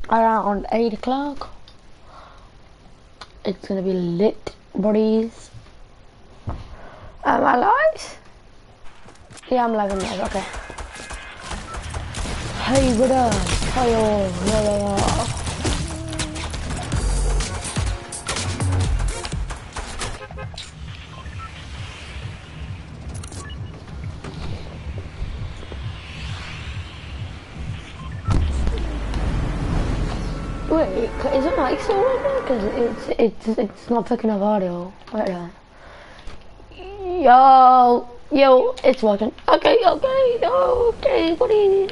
around 8 o'clock. It's gonna be lit, buddies. Am I live? Yeah, I'm live, okay. Hey, what up? Hello, hello. Wait, is it mic still working? Because it's not picking up audio right now. Yo, it's working. Okay, buddy.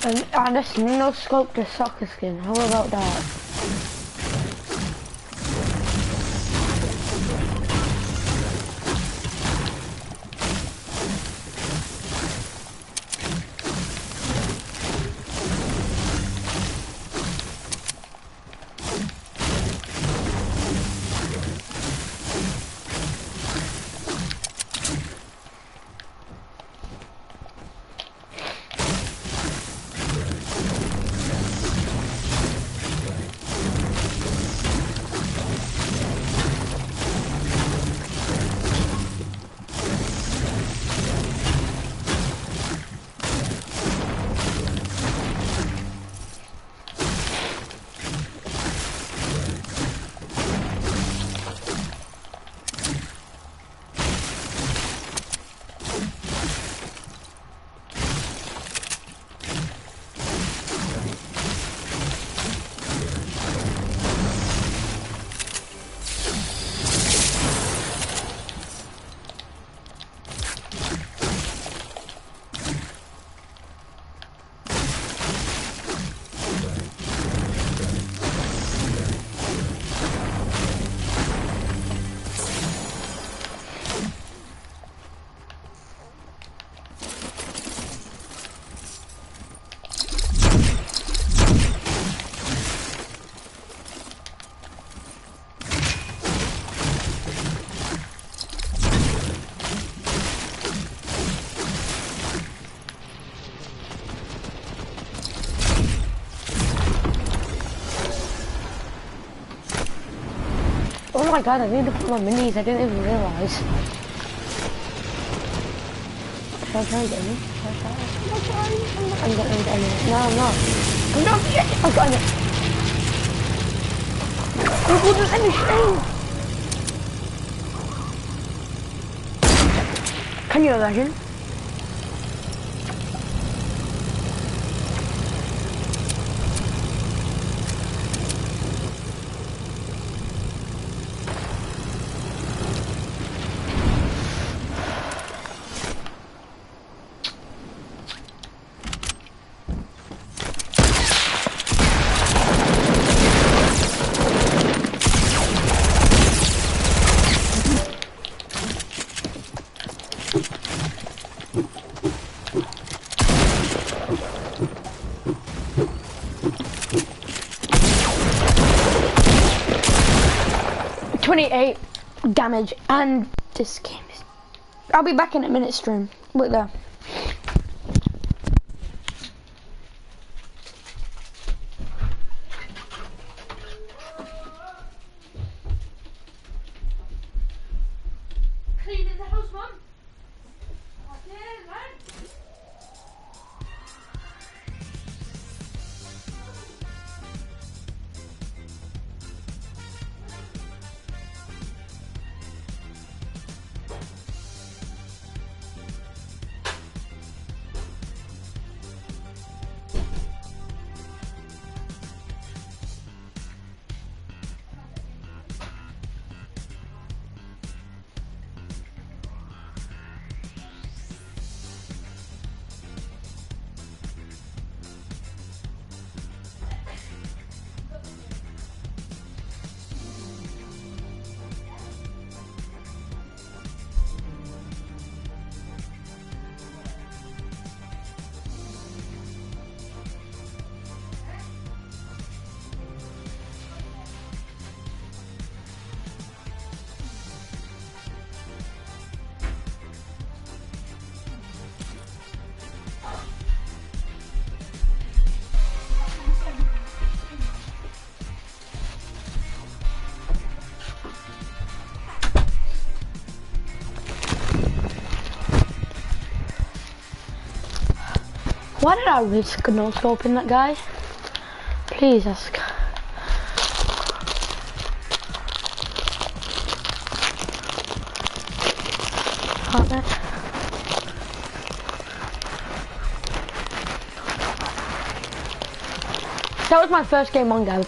And I just no scope the soccer skin. How about that? Oh my god, I need to put my minis, I didn't even realize. Should I try again? I'm getting it. No, I'm not. I'm not yet! I've got it! It wasn't any shame! Can you imagine? Damage, and this game is... I'll be back in a minute stream. Wait there. Cleaning the house, Mum? Why did I risk no scoping that guy? Please ask. Partner. That was my first game on, guys.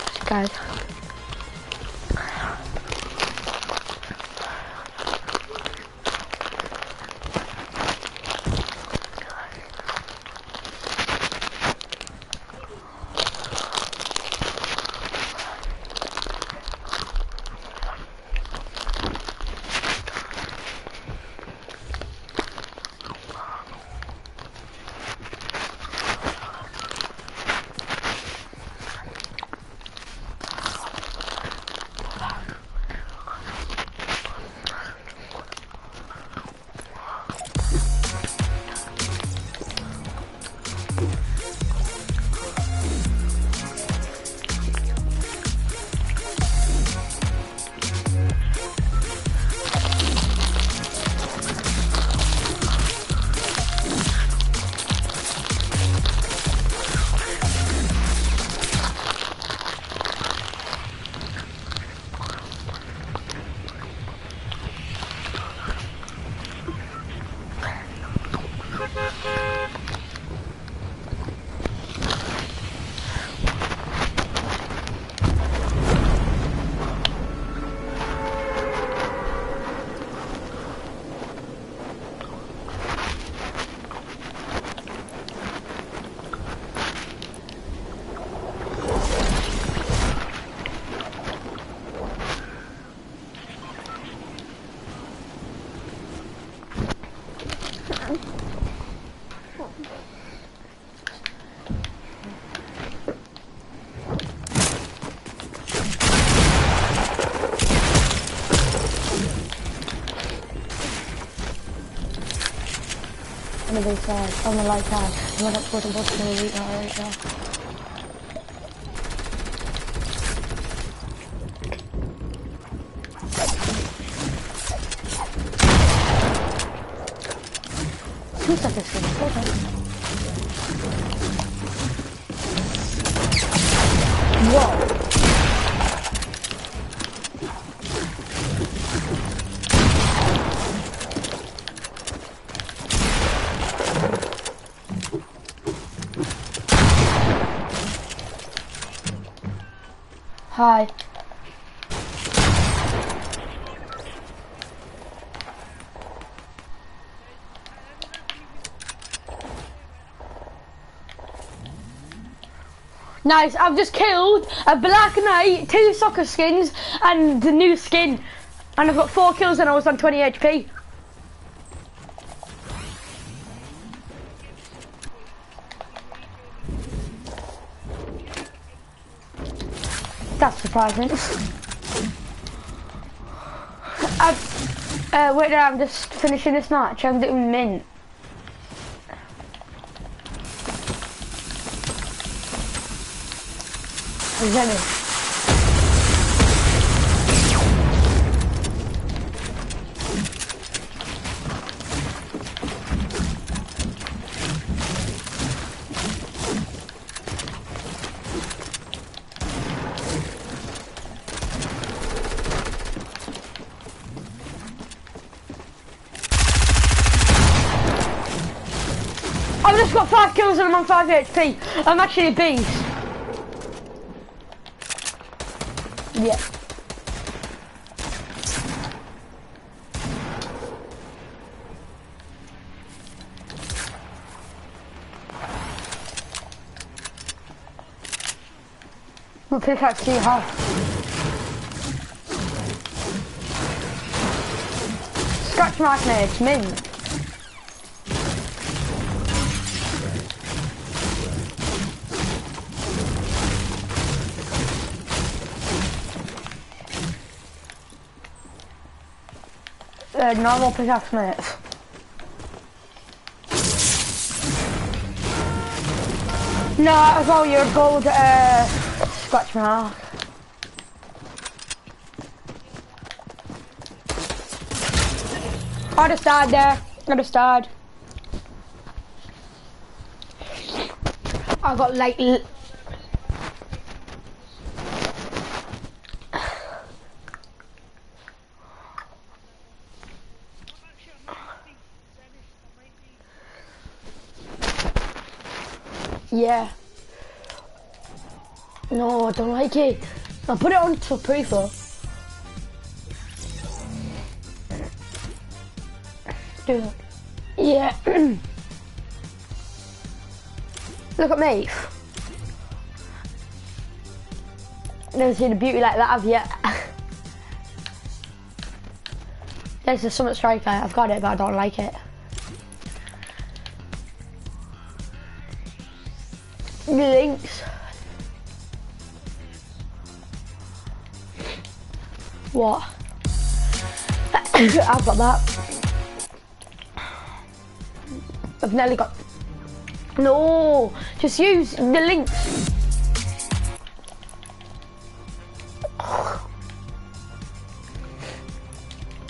On the big side, on the light side. I'm not put a bus in the right now. Two seconds, hold on. Whoa! Hi. Nice, I've just killed a Black Knight, 2 soccer skins, and the new skin. And I've got 4 kills and I was on 20 HP. That's surprising. Wait now, I'm just finishing this match. I'm doing mint. Is that it? I've just got 5 kills and I'm on 5 HP. I'm actually a beast. Yeah. What pickaxe do you have? Scratch magnets, mint. Normal pickaxe minutes. No, I thought you were gold scratch mark. I just died there. I just died. I got like. Yeah. No, I don't like it. I'll put it on for proof though. Do it. Yeah. Look at me. Never seen a beauty like that, have you? There's a Summit Striker. I've got it, but I don't like it. Links. What? I've got that. I've nearly got. No, just use the links.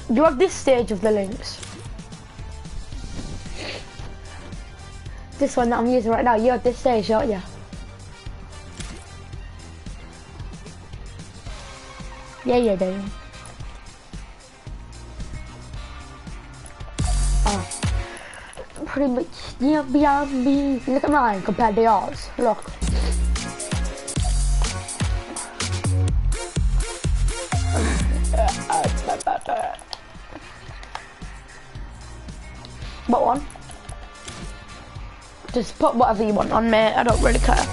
You have this stage of the links. This one that I'm using right now, you have this stage, don't you? Yeah, you do. Oh. Pretty much, yeah, look at mine compared to yours. Look. What one? Just put whatever you want on, mate. I don't really care.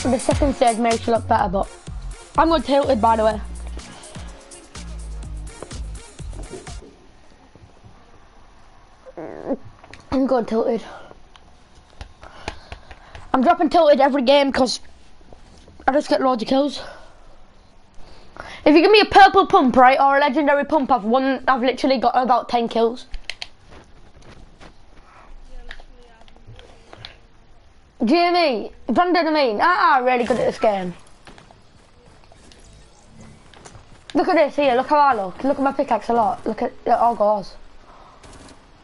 The second stage makes you look better, but I'm going tilted, by the way. I'm going tilted. I'm dropping tilted every game because I just get loads of kills. If you give me a purple pump, right, or a legendary pump, I've literally got about 10 kills. Do you mean? Brandon, I mean, I'm really good at this game. Look at this here, look how I look. Look at my pickaxe a lot. Look at it all goes.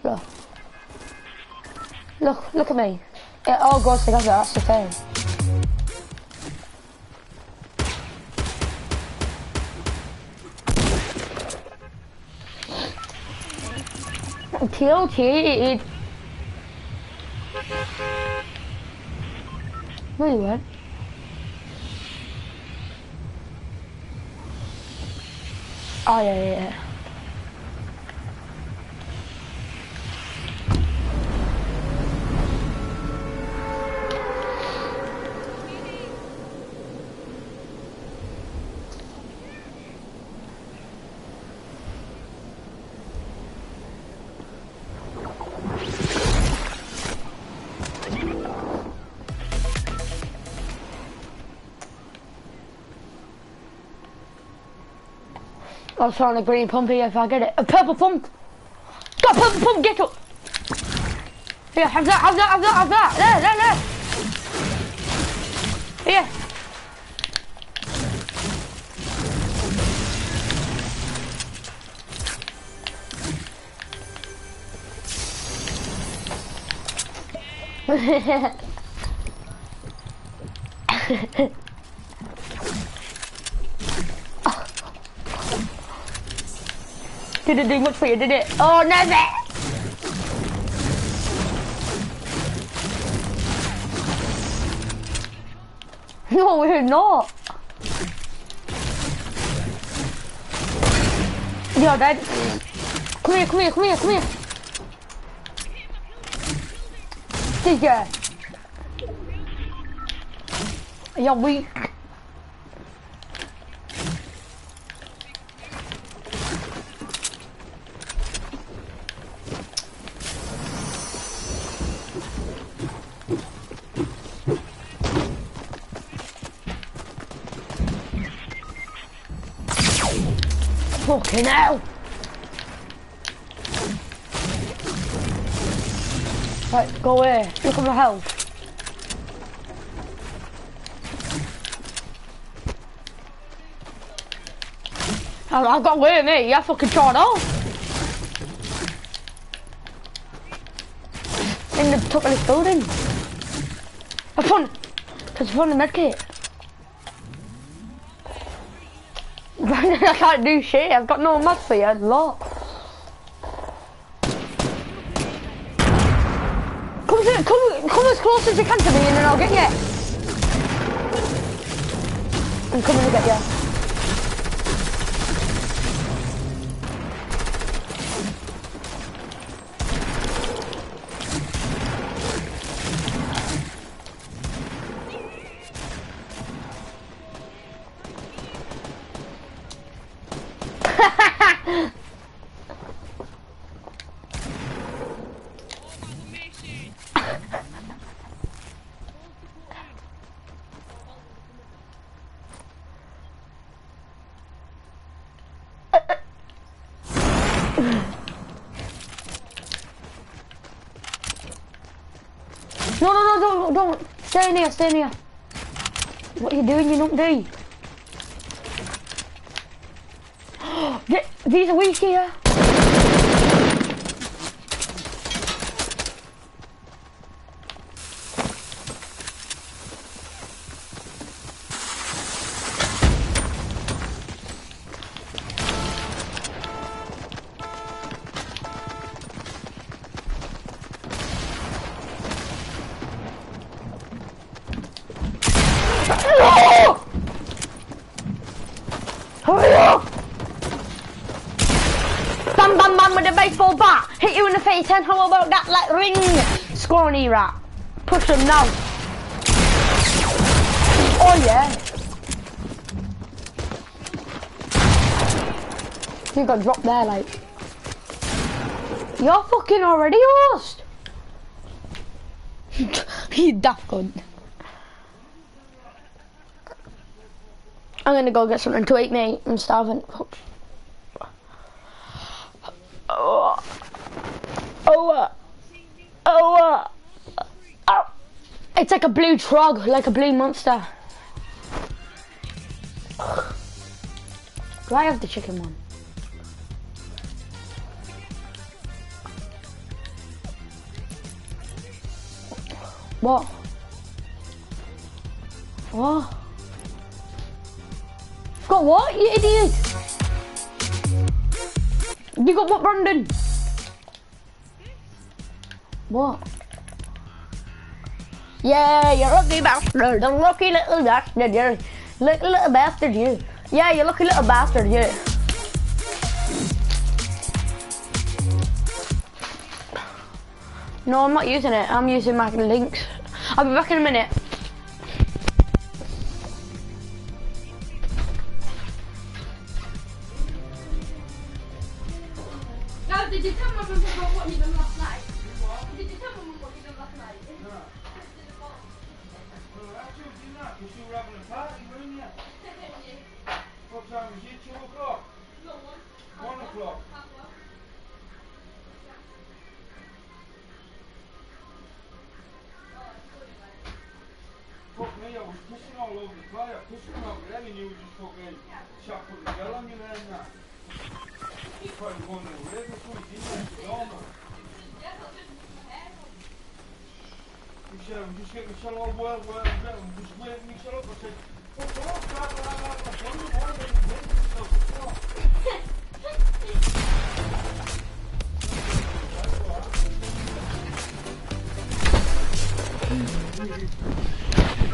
Look. Look at me. It all goes together, that's the thing. I'm tilted. Where you went? Oh yeah. I'll throw on a green pump here if I get it. A purple pump! Got a purple pump, get up! Here, have that. There. Here. Didn't do much for you, did it? Oh, no, no, we're not. You're dead. Come here. Did you? You're weak. Fucking hell! Right, go away. Look at my health. I've got away with me. I fucking shot off. in the top of this building. I found the medkit. I can't do shit. I've got no meds for you. Lot. Come as close as you can to me, and then I'll get you. I'm coming to get you. No, don't. Stay in here. What are you doing, you numpty? These are weak here. Hurry up! Bam with a baseball bat. Hit you in the face, and how about that like ring? Scrawny rat. Push him now. Oh yeah. You got dropped there like. You're fucking already lost. You daft cunt. I'm gonna go get something to eat, mate. I'm starving. It's like a blue trog, like a blue monster. Do I have the chicken one? What? What? Got what, you idiot? You got what, Brandon? What? Yeah, you lucky bastard. The lucky little bastard, you. Little bastard, you. Yeah, you lucky little bastard, you. No, I'm not using it. I'm using my links. I'll be back in a minute. Now, did you tell my friends about what you done last night? Did you tell them what you done last night? No. Well, actually, you not, because you were having a party, weren't you? What time was it? 2 o'clock? No, 1 o'clock. Fuck me, I was pissing all over the fire, pissing over there, and you were just fucking chopping the gel on your head and that. You probably wondering where the fuck you didn't have to go, man. You said, I'm just getting myself all well, I'm just waiting myself up. I said, fuck off, God, I'm telling you what, I'm waiting myself, fuck off.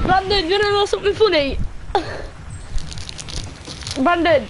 Brandon, you wanna know something funny? Brandon.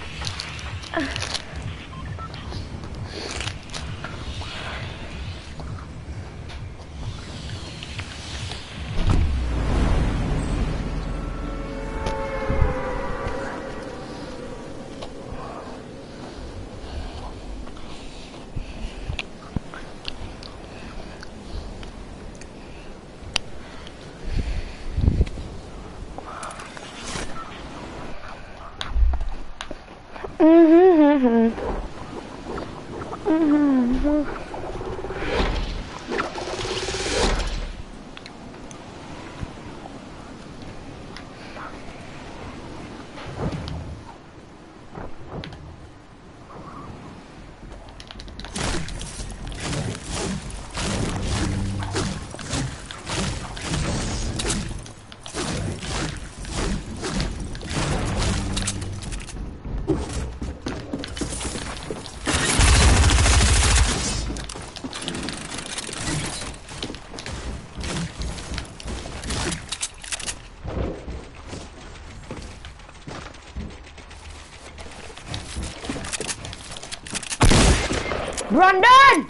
Brandon!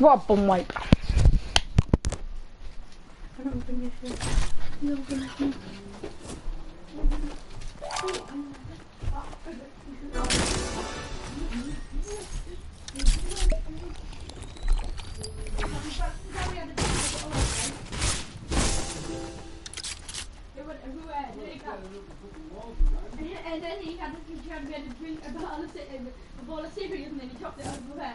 What a bum wipe. And then he had to drink a bottle of cereal and then he chopped it everywhere.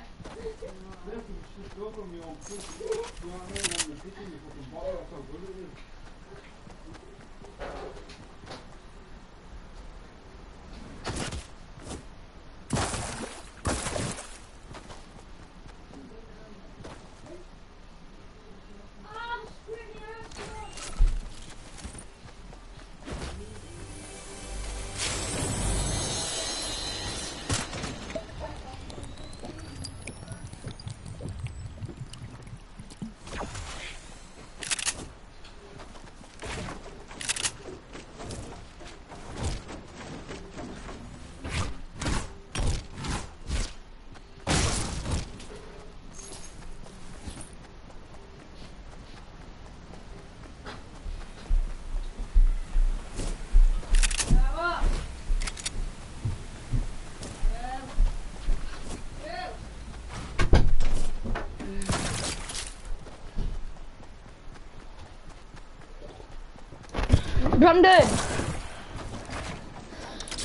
Brandon!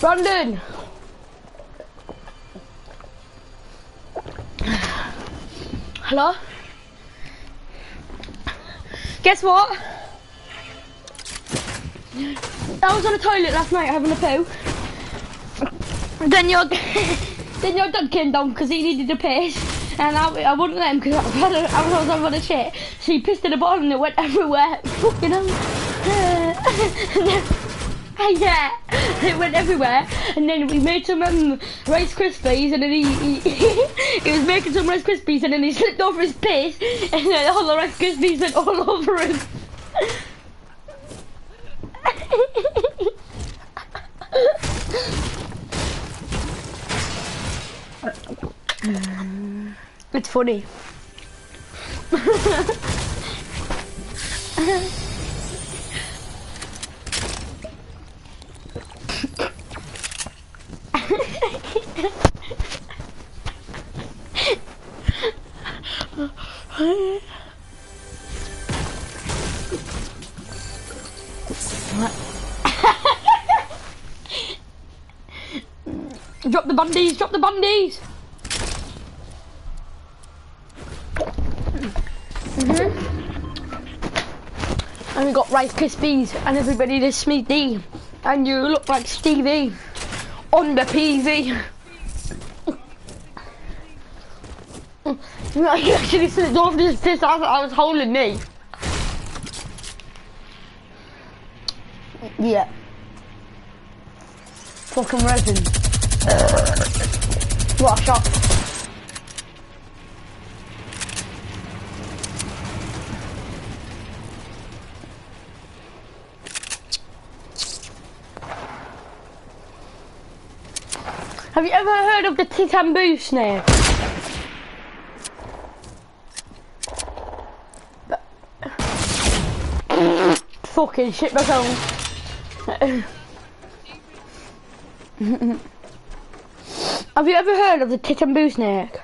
Brandon! Hello? Guess what? I was on the toilet last night having a poo. Then your dad came down because he needed a piss. And I wouldn't let him because I was having a shit. So he pissed in a bottle and it went everywhere. Fucking hell. Yeah, it went everywhere, and then we made some Rice Krispies, and then he was making some Rice Krispies, and then he slipped over his piss, and then all the Rice Krispies went all over him. It's funny. Drop the bandies, drop the bandies. And we got Rice Krispies, and everybody this Smithy, and you look like Stevie on the PV. No, you actually slipped off this piss I was holding me. Yeah. Fucking resin. What a shot. Have you ever heard of the Titan snake? Fucking shit myself. Have you ever heard of the Titan snake?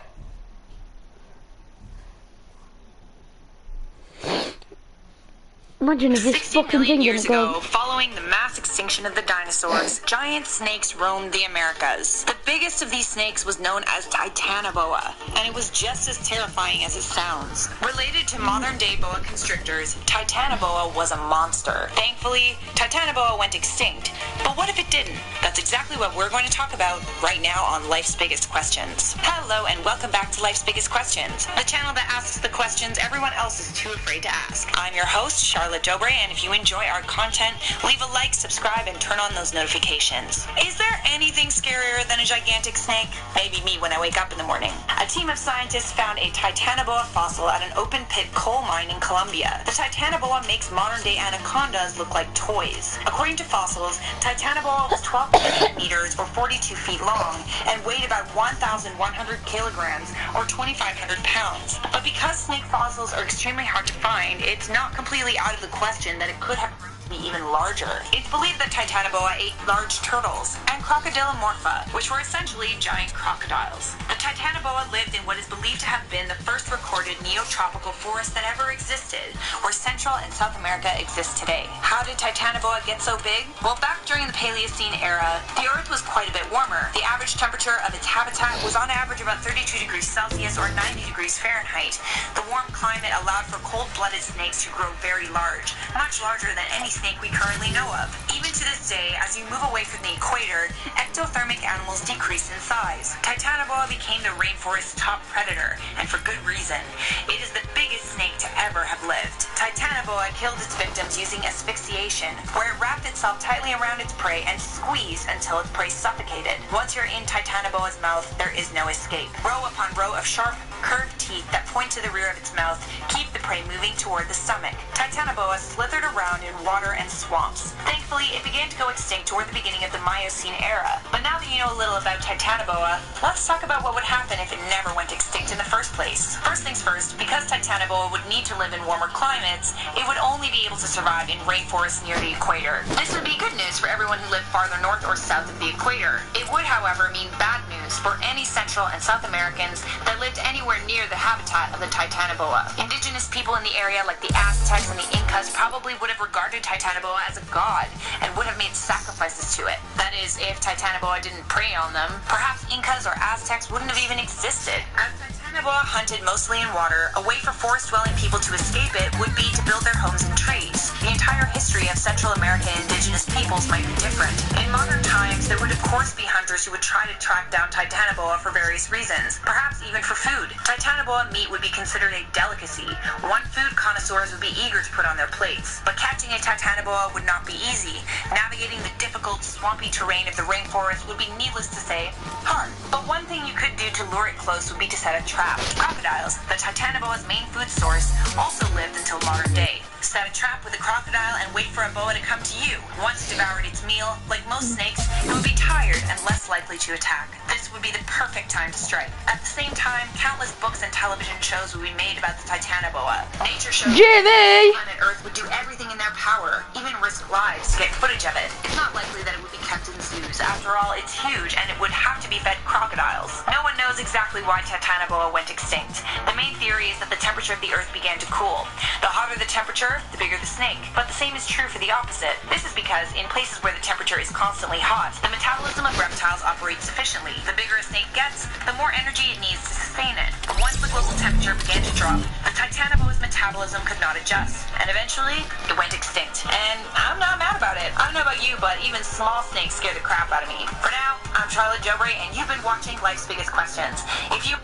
Imagine if this fucking thing gonna go. Following the mass extinction of the dinosaurs, giant snakes roamed the Americas. The biggest of these snakes was known as Titanoboa, and it was just as terrifying as it sounds. Related to modern-day boa constrictors, Titanoboa was a monster. Thankfully, Titanoboa went extinct, but what if it didn't? That's exactly what we're going to talk about right now on Life's Biggest Questions. Hello, and welcome back to Life's Biggest Questions, the channel that asks the questions everyone else is too afraid to ask. I'm your host, Charlotte Dobre, and if you enjoy our content, leave a like, subscribe, and turn on those notifications. Is there anything scarier than a gigantic snake? Maybe me when I wake up in the morning. A team of scientists found a Titanoboa fossil at an open-pit coal mine in Colombia. The Titanoboa makes modern-day anacondas look like toys. According to fossils, Titanoboa was 12 meters or 42 feet long and weighed about 1,100 kilograms or 2,500 pounds. But because snake fossils are extremely hard to find, it's not completely out of the question that it could have grown to be even larger. It's believed that Titanoboa ate large turtles and crocodilomorpha, which were essentially giant crocodiles. The Titanoboa lived in what is believed to have been the first recorded neotropical forest that ever existed, where Central and South America exist today. How did Titanoboa get so big? Well, back during the Paleocene era, the Earth was quite a bit warmer. The average temperature of its habitat was on average about 32 degrees Celsius or 90 degrees Fahrenheit. The warm climate allowed for cold-blooded snakes to grow very large, much larger than any snake we currently know of. Even to this day, as you move away from the equator, ectothermic animals decrease in size. Titanoboa became the rainforest's top predator, and for good reason. It is the biggest snake to ever have lived. Titanoboa killed its victims using asphyxiation, where it wrapped itself tightly around its prey and squeezed until its prey suffocated. Once you're in Titanoboa's mouth, there is no escape. Row upon row of sharp, curved teeth that point to the rear of its mouth keep the prey moving toward the stomach. Titanoboa slithered around in water and swamps. Thankfully, it began to go extinct toward the beginning of the Miocene era. But now that you know a little about Titanoboa, let's talk about what would happen if it never went extinct in the first place. First things first, because Titanoboa would need to live in warmer climates, it would only be able to survive in rainforests near the equator. This would be good news for everyone who lived farther north or south of the equator. It would, however, mean bad news for any Central and South Americans that lived anywhere near the habitat of the Titanoboa. Indigenous people in the area like the Aztecs and the Incas probably would have regarded Titanoboa as a god and would have made sacrifices to it. That is, if Titanoboa didn't prey on them, perhaps Incas or Aztecs wouldn't have even existed. As Titanoboa hunted mostly in water, a way for forest-dwelling people to escape it would be to build their homes in trees. The entire history of Central American indigenous peoples might be different. In modern times, there would of course be hunters who would try to track down Titanoboa for various reasons, perhaps even for food. Titanoboa meat would be considered a delicacy, one food connoisseurs would be eager to put on their plates. But catching a Titanoboa would not be easy. Navigating the difficult, swampy terrain of the rainforest would be, needless to say, hard. But one thing you could do to lure it close would be to set a trap. Crocodiles, the Titanoboa's main food source, also lived until modern day. Set a trap with a crocodile and wait for a boa to come to you. Once it devoured its meal, like most snakes, it would be tired and less likely to attack. This would be the perfect time to strike. At the same time, countless books and television shows would be made about the Titanoboa. Nature shows Jimmy! Planet Earth would do everything in their power, even risk lives to get footage of it. It's not likely that it would be kept in zoos. After all, it's huge and it would have to be fed crocodiles. No one knows exactly why Titanoboa went extinct. The main theory is that the temperature of the Earth began to cool. The hotter the temperature, the bigger the snake. But the same is true for the opposite. This is because in places where the temperature is constantly hot, the metabolism of reptiles operates efficiently. The bigger a snake gets, the more energy it needs to sustain it. But once the global temperature began to drop, the Titanoboa's metabolism could not adjust, and eventually, it went extinct. And I'm not mad about it. I don't know about you, but even small snakes scare the crap out of me. For now, I'm Charlotte Dobre, and you've been watching Life's Biggest Questions. If you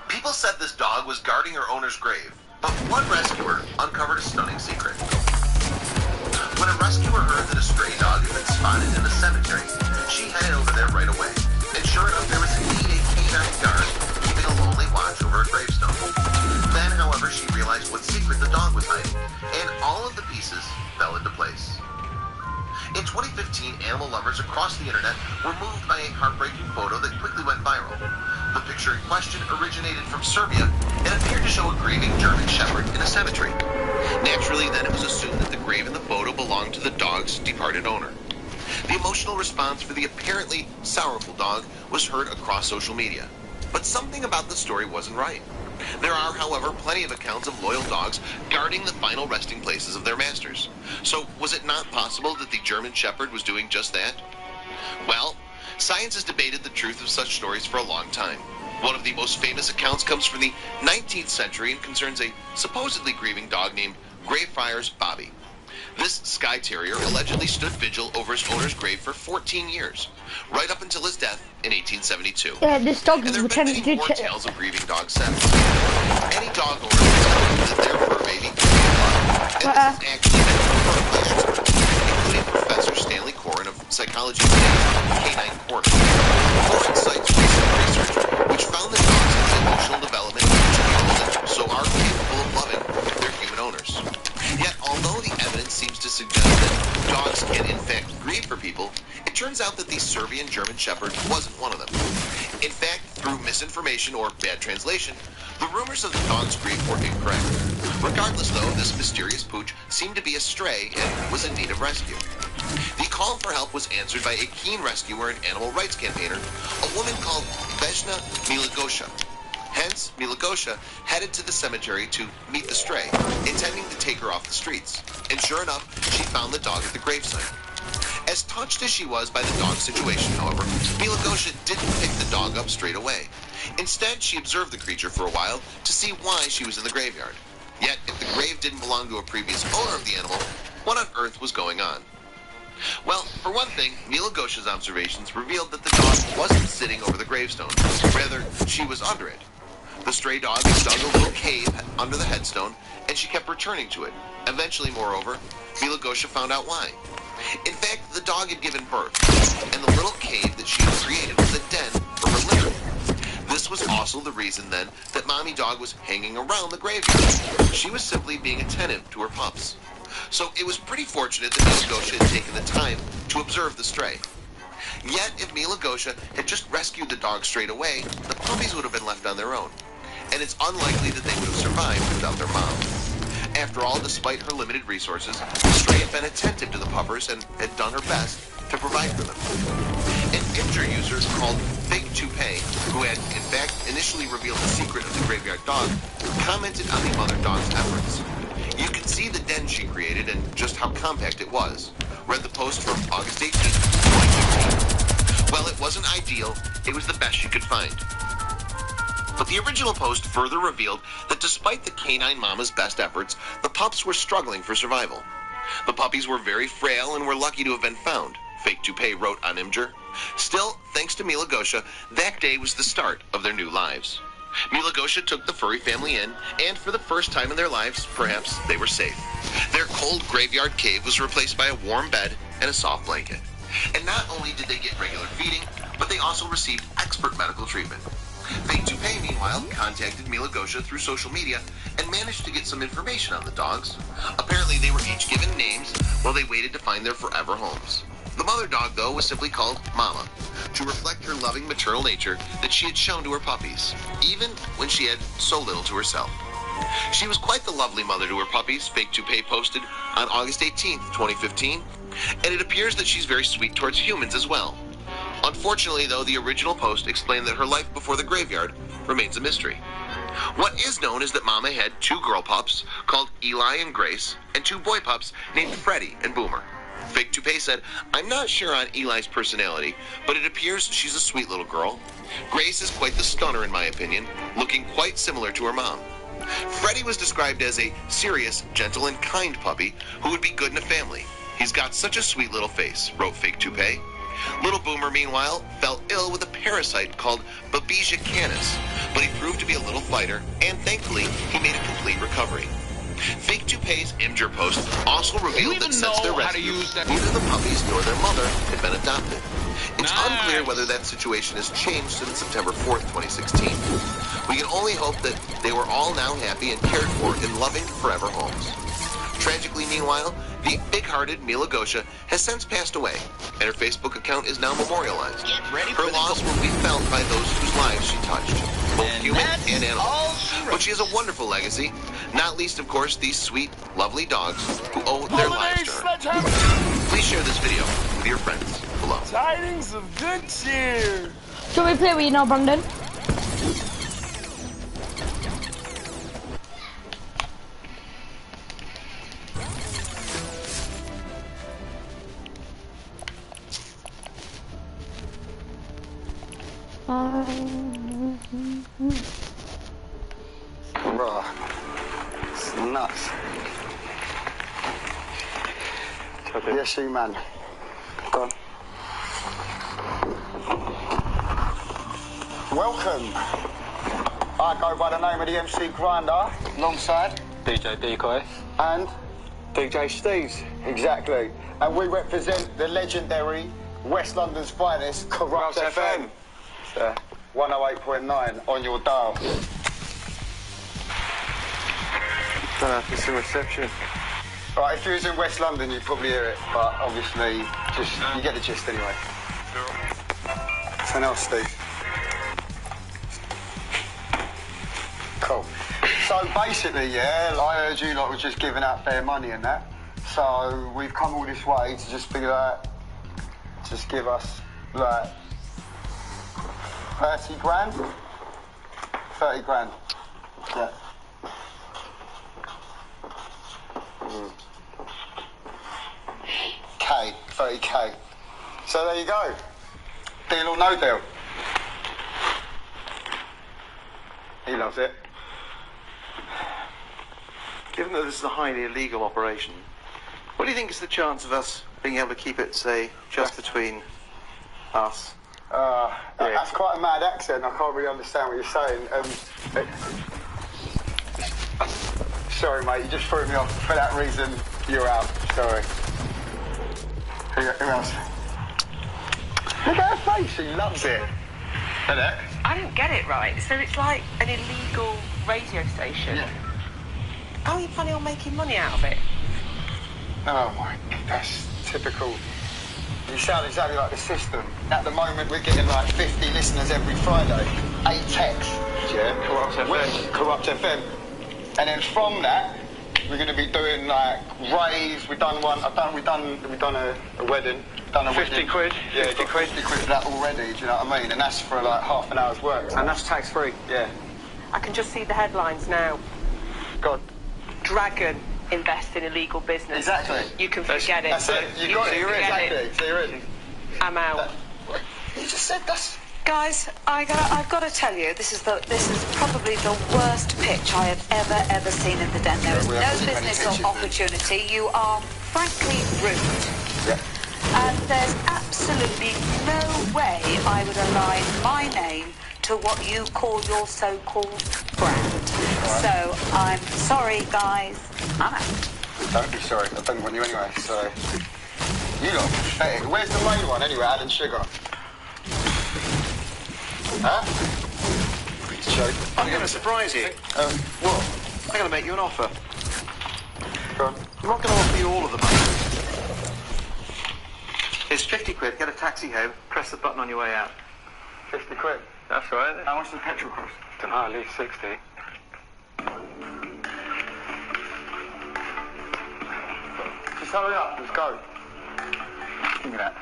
People said this dog was guarding her owner's grave, but one rescuer uncovered a stunning secret. When a rescuer heard that a stray dog had been spotted in the cemetery, she headed over there right away. And sure enough, there was indeed a canine guard keeping a lonely watch over a gravestone. question originated from Serbia and appeared to show a grieving German Shepherd in a cemetery. Naturally, then it was assumed that the grave in the photo belonged to the dog's departed owner. The emotional response for the apparently sorrowful dog was heard across social media. But something about the story wasn't right. There are, however, plenty of accounts of loyal dogs guarding the final resting places of their masters. So, was it not possible that the German Shepherd was doing just that? Well, science has debated the truth of such stories for a long time. One of the most famous accounts comes from the 19th century and concerns a supposedly grieving dog named Greyfriars Bobby. This Skye Terrier allegedly stood vigil over his owner's grave for 14 years, right up until his death in 1872. Yeah, this dog And there was have been many pretending more to... tales of grieving dogs since. Any dog owner will tell you that their fur baby is and this has actually been confirmed by experts, including Professor Stanley Coren of Psychology Today's Canine Corner. Coren cites recent research which found that dogs have an emotional development and so are capable of loving their human owners. Yet, although the evidence seems to suggest that dogs can in fact grieve for people, it turns out that the Serbian German Shepherd wasn't one of them. In fact, through misinformation or bad translation, the rumors of the dog's grief were incorrect. Regardless, though, this mysterious pooch seemed to be a stray and was in need of rescue. The call for help was answered by a keen rescuer and animal rights campaigner, a woman called Vesna Milagosha. Hence, Milagosha headed to the cemetery to meet the stray, intending to take her off the streets. And sure enough, she found the dog at the gravesite. As touched as she was by the dog's situation, however, Milagosha didn't pick the dog up straight away. Instead, she observed the creature for a while to see why she was in the graveyard. Yet, if the grave didn't belong to a previous owner of the animal, what on earth was going on? Well, for one thing, Milagosha's observations revealed that the dog wasn't sitting over the gravestone. Rather, she was under it. The stray dog dug a little cave under the headstone, and she kept returning to it. Eventually, moreover, Milagosha found out why. In fact, the dog had given birth, and the little cave that she had created was a den for her litter. This was also the reason, then, that Mommy Dog was hanging around the graveyard. She was simply being attentive to her pups. So it was pretty fortunate that Milagosha had taken the time to observe the stray. Yet, if Milagosha had just rescued the dog straight away, the puppies would have been left on their own. And it's unlikely that they would have survived without their mom. After all, despite her limited resources, the stray had been attentive to the puppers and had done her best to provide for them. An Imgur user called Fake Toupee, who had in fact initially revealed the secret of the graveyard dog, commented on the mother dog's efforts. You can see the den she created and just how compact it was. Read the post from August 18, 2015. Well, it wasn't ideal, it was the best she could find. But the original post further revealed that despite the canine mama's best efforts, the pups were struggling for survival. The puppies were very frail and were lucky to have been found, Fake Toupee wrote on Imgur. Still, thanks to Milagosha, that day was the start of their new lives. Milagosha took the furry family in, and for the first time in their lives, perhaps, they were safe. Their cold graveyard cave was replaced by a warm bed and a soft blanket. And not only did they get regular feeding, but they also received expert medical treatment. Fake Toupee, meanwhile, contacted Milagosha through social media and managed to get some information on the dogs. Apparently, they were each given names while they waited to find their forever homes. The mother dog, though, was simply called Mama, to reflect her loving maternal nature that she had shown to her puppies, even when she had so little to herself. She was quite the lovely mother to her puppies, Fake Toupee posted on August 18, 2015, and it appears that she's very sweet towards humans as well. Unfortunately, though, the original post explained that her life before the graveyard remains a mystery. What is known is that Mama had 2 girl pups called Eli and Grace, and 2 boy pups named Freddie and Boomer. Fake Toupee said, "I'm not sure on Eli's personality, but it appears she's a sweet little girl. Grace is quite the stunner in my opinion, looking quite similar to her mom. Freddie was described as a serious, gentle, and kind puppy who would be good in a family. He's got such a sweet little face," wrote Fake Toupee. Little Boomer, meanwhile, fell ill with a parasite called Babesia canis, but he proved to be a little fighter, and thankfully, he made a complete recovery. Fake Toupee's Imgur post also revealed that since their rescue, neither the puppies nor their mother had been adopted. It's unclear whether that situation has changed since September 4th, 2016. We can only hope that they were all now happy and cared for in loving forever homes. Tragically, meanwhile, the big-hearted Milagosha has since passed away, and her Facebook account is now memorialized. Her loss will be felt by those whose lives she touched. both human and animal. But she has a wonderful legacy, not least, of course, these sweet, lovely dogs who owe their lives to her. Please share this video with your friends below. Tidings of good cheer. Shall we play with you now, Brandon? Bro, it's nuts. Yes, you man. Go on. Welcome. I go by the name of the MC Grinder, alongside DJ Decoy and DJ Steves. exactly. And we represent the legendary West London's finest, Corrupt FM. 108.9 on your dial. Don't know if it's a reception. Right, if you was in West London, you'd probably hear it, but obviously, just you get the gist anyway. Something else, Steve. Cool. So basically, yeah, I heard you lot were just giving out fair money and that. So we've come all this way to just figure out, just give us like 30 grand. 30 grand. Yeah. K, 30k. So there you go. Deal or no deal. He loves it. Given that this is a highly illegal operation, what do you think is the chance of us being able to keep it, say, just between us? That's quite a mad accent. I can't really understand what you're saying. Sorry, mate. You just threw me off. For that reason, you're out. Sorry. Who else? Look at her face. She loves it. Hello? I don't get it right. So it's like an illegal radio station. Yeah. How are you planning on making money out of it? Oh my, that's typical. You sound exactly like the system. At the moment, we're getting like 50 listeners every Friday, 8 texts. Yeah, Corrupt FM. Corrupt FM. And then from that, we're going to be doing like raves. We've done one. We've done a wedding. Done a 50 wedding. quid. Yeah, 50 quid. 50 quid for that already. Do you know what I mean? And that's for like half an hour's work. And that's tax free. Yeah. I can just see the headlines now. God. Dragon invest in illegal business. Exactly. You can forget it. That's it. You got it. You're in. Exactly. So you're in. I'm out. You just said that's. Guys, I've got to tell you, this is probably the worst pitch I have ever seen in the den. There is we no haven't seen many business pitches, or opportunity. You are frankly rude. Yeah. And there's absolutely no way I would align my name to what you call your so-called brand. So I'm sorry, guys. I'm out. Don't be sorry. I don't want you anyway. So you lot are pathetic. Where's the main one anyway? Alan Sugar. Huh? Please, joke. I'm going to surprise you. What? I'm going to make you an offer. Go on. I'm not going to offer you all of the money. It's 50 quid. Get a taxi home. Press the button on your way out. 50 quid. That's right. How much does the petrol cost? Don't know, at least 60. Just hurry up. Let's go. Give me that.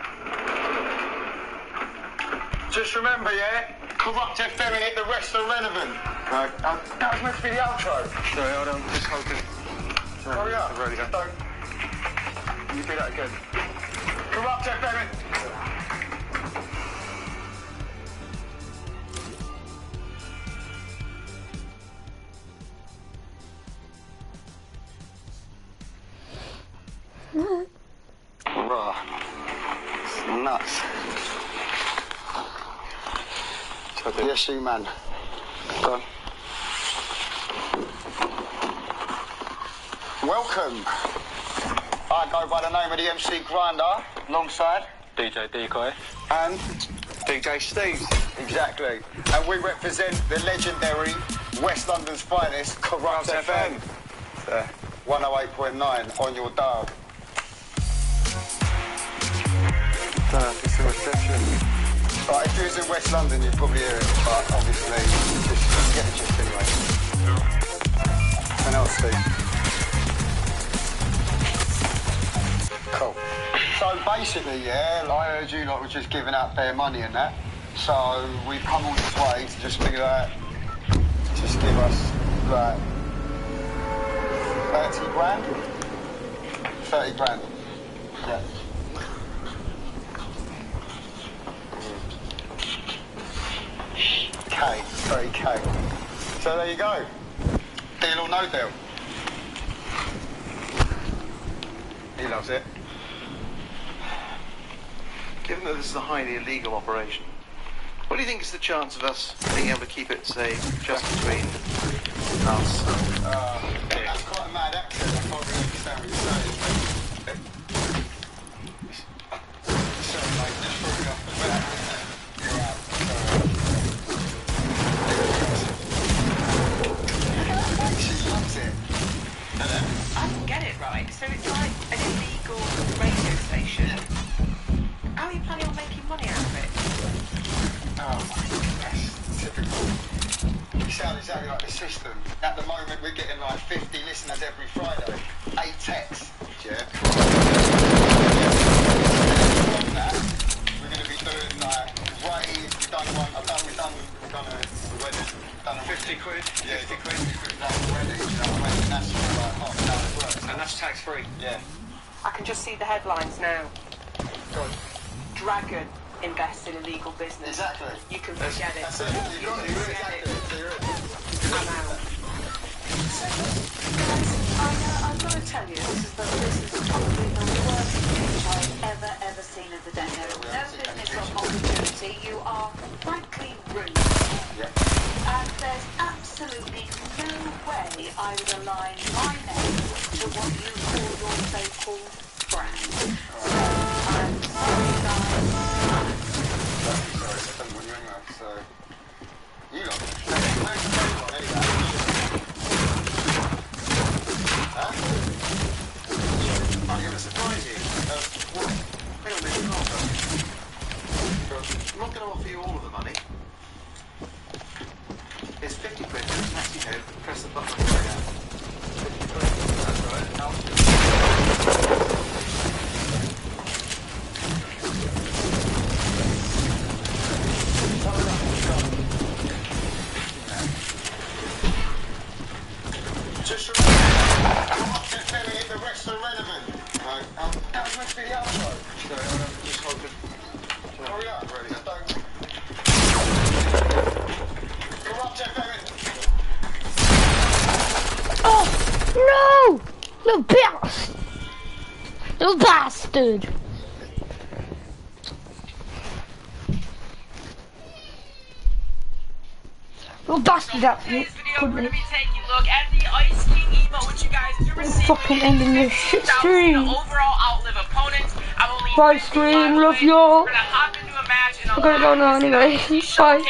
Just remember, yeah? Corrupt FM and it, the rest are relevant. Right. That was meant to be the outro. Sorry, hold on. Just hold it. Hurry up. Ready, Just don't. You do that again. Corrupt FM. Bruh. It's nuts. Yes, you man. Go on. Welcome. I go by the name of the MC Grinder, alongside DJ Decoy and DJ Steves. exactly. And we represent the legendary West London's finest, Corrupt FM. 108.9 on your dial. Don't know if it's a reception. Right, if you was in West London, you'd probably hear it, but obviously, just get the gist anyway. And else, Steve. Cool. So basically, yeah, I heard you lot were just giving out bare money and that. So we've come all this way to just figure out, just give us like 30 grand? 30 grand. Yeah. K, 30K. So there you go. Deal or no deal? He loves it. Given that this is a highly illegal operation, what do you think is the chance of us being able to keep it, say, just between us? That's quite a mad accent. I can't really understand what you're saying. Sorry, mate, just threw me off the back. You're out. She loves it. I don't get it right. So it's like an illegal radio station. How are you planning on making money out of it? Oh my God, that's typical. You sound exactly like the system. At the moment, we're getting like 50 listeners every Friday. 8 texts. Yeah. From that, we're going to be doing like rave. We've done one. We've done a wedding. Done a 50 quid? Yeah, 50 quid. We've done a wedding. You know what I mean? And that's for like half an hour's work. And that's tax free? Yeah. I can just see the headlines now. Good. Dragon invests in illegal business. Exactly. You can forget it. That's it. You've got it. Exactly. So you're in. I'm out. I've got to tell you, this is probably the worst pitch I've ever seen of the day. No business opportunity. You are frankly rude. Yeah. And there's absolutely no way I would align my name to what you call your so-called brand. So I'm sorry, guys. Sorry, I don't want you anyway, so... You lot. Thanks for the one, anyway. Huh? I'm going to surprise you. What? Hang on a minute, I'm not going to offer you all of the money. It's 50 quid, there's a taxi code, press the button and get out. 50 quid, that's right. Just remember, I'm not just telling you the rest are relevant. Right? That was meant to be the outro. So, just hold it. Hurry up, really. Just don't... Corrupt FM. Oh no! Little bastard! Little bastard! Little bastard that Today's video, couldn't we're it? going to be taking a look at the Ice King emote, which you guys do receive. Fucking ending this shit stream. Overall outlive opponents. I will leave Bye this stream, video love away. y'all. We're going to hop into a match and I'm gonna go now anyway. Bye.